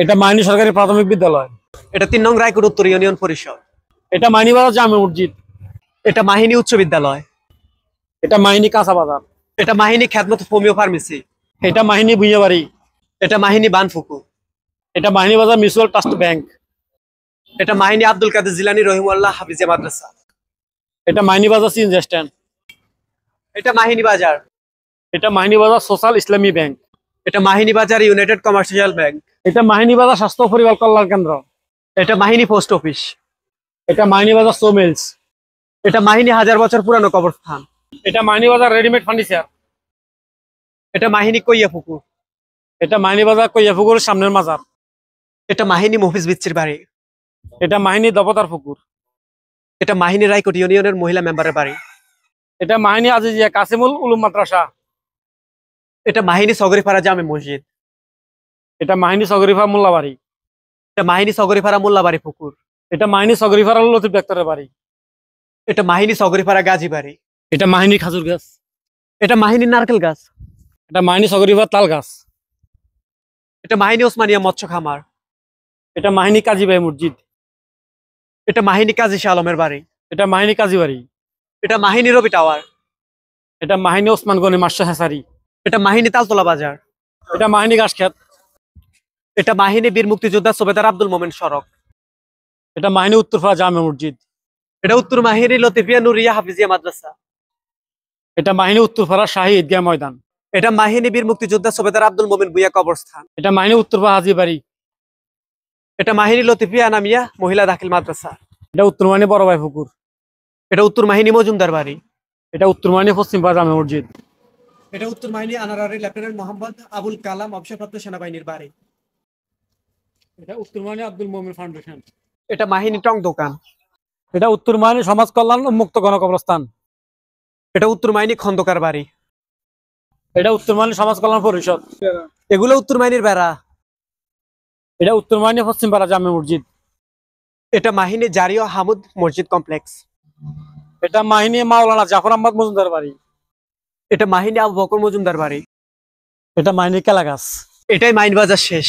এটা মাইনী সরকারি প্রাথমিক বিদ্যালয়। এটা ৩ নং রায়পুর উত্তর ইউনিয়ন পরিষদ। এটা মাইনীবাজার জামে মসজিদ। এটা মাহিনী উচ্চ বিদ্যালয়। এটা মাইনী কাঁচা বাজার। এটা মাহিনী খ্যাতমত হোমিও ফার্মেসি। এটা মাহিনী ভুঁইয়াবাড়ি। এটা মাহিনী বানফুকুর। এটা মাইনীবাজার মিউচুয়াল ট্রাস্ট ব্যাংক। এটা মাহিনী আব্দুল কাদের জিলানী রহিমুল্লাহ হাফিজিয়া মাদ্রাসা। এটা মাইনীবাজার সিএনজি স্ট্যান্ড। এটা মাহিনী বাজার। এটা মাইনীবাজার সোশ্যাল ইসলামী ব্যাংক। এটা মাহিনী বাজার ইউনাইটেড কমার্শিয়াল ব্যাংক। এটা মাহিনীবাজার স্বাস্থ্য পরিবার কল্যাণ কেন্দ্র। এটা মাহিনী পোস্ট অফিস। এটা মাইনীবাজার সো মিলস। এটা মাহিনী 1000 বছর পুরানো কবরস্থান। এটা মাইনীবাজার রেডিমেড ফার্নিচার। এটা মাহিনী কইয়া পুকুর। এটা মাইনীবাজার কইয়াপুকুরের সামনের মাজার। এটা মাহিনী মফিজ বিচ্ছির বাড়ি। এটা মাহিনী দপতার পুকুর। এটা মাহিনী রায়কোট ইউনিয়নের মহিলা মেম্বারের বাড়ি। এটা মাহিনী আজিজিয়া কাসিমুল উলুম মাদ্রাসা। এটা মাহিনী সগরিপাড়া জামে মসজিদ। এটা মাহিনী সগরিফা মোল্লাবাড়ি। এটা মাহিনী সগরিপাড়া মোল্লাবাড়ি পুকুর। এটা মাহিনী সগরিফার লতিফ ডাক্তারের বাড়ি। এটা মাহিনী সগরিপাড়া গাজী বাড়ি। এটা মাহিনী খাজুর গাছ। এটা মাহিনী নারকেল গাছ। এটা মাহিনী সগরিফার তাল গাছ। এটা মাহিনী ওসমানিয়া মৎস্য খামার। এটা মাহিনী কাজীবাই মসজিদ। এটা মাহিনী কাজী শাহ আলমের বাড়ি। এটা মাহিনী কাজীবাড়ি। এটা মাহিনী রবি টাওয়ার। এটা মাহিনী ওসমান গনি মাস্টার হেসারি। এটা মাহিনী তালতলা বাজার। এটা মাহিনী ঘাসখেত। এটা মাহিনী বীর মুক্তিযোদ্ধা সুবেদার আব্দুল মোমেন সড়ক। এটা মাহিনী উত্তরপাড়া জামে মসজিদ। এটা উত্তর মাহিনী লতিফিয়া নুরিয়া হাফিজিয়া মাদ্রাসা। এটা মাহিনী উত্তরপাড়া শাহী ঈদগাহ ময়দান। এটা মাহিনী বীর মুক্তিযোদ্ধা সুবেদার আব্দুল মোমেন ভুইয়া কবরস্থান। এটা মাহিনী উত্তরপাড়া হাজিবাড়ি। এটা মাহিনী লতিফিয়া নামিয়া মহিলা দাখিল মাদ্রাসা। এটা উত্তর মাহিনী বড় ভাই পুকুর। এটা উত্তর মাহিনী মজুমদার বাড়ি। এটা উত্তর মাহিনী পশ্চিমপাড়া জামে মসজিদ। এটা উত্তর মাহিনী আনারারি লেফটেন্যান্ট মোহাম্মদ আবুল কালাম অবসরপ্রাপ্ত সেনাবাহিনীর বাড়ি। এটা উত্তর মাহিনী আব্দুল মোমিন ফাউন্ডেশন। এটা মাহিনী টং দোকান। এটা উত্তর মাহিনী সমাজ কল্যাণ উন্মুক্ত গণকবরস্থান। এটা উত্তর মাহিনী খন্দকার বাড়ি। এটা উত্তর মাহিনী সমাজ কল্যাণ পরিষদ। এগুলো উত্তর মাহিনীর বেড়া। এটা উত্তর মাহিনী পশ্চিমপাড়া জামে মসজিদ। এটা মাহিনী জারিয়া হামুদ মসজিদ কমপ্লেক্স। এটা মাহিনী মাওলানা জাফর আহমদ মজুমদার বাড়ি। এটা মাহিনী আবু বকর মজুমদার বাড়ি। এটা মাহিনী কেলা গাছ। এটাই মাইন বাজার শেষ।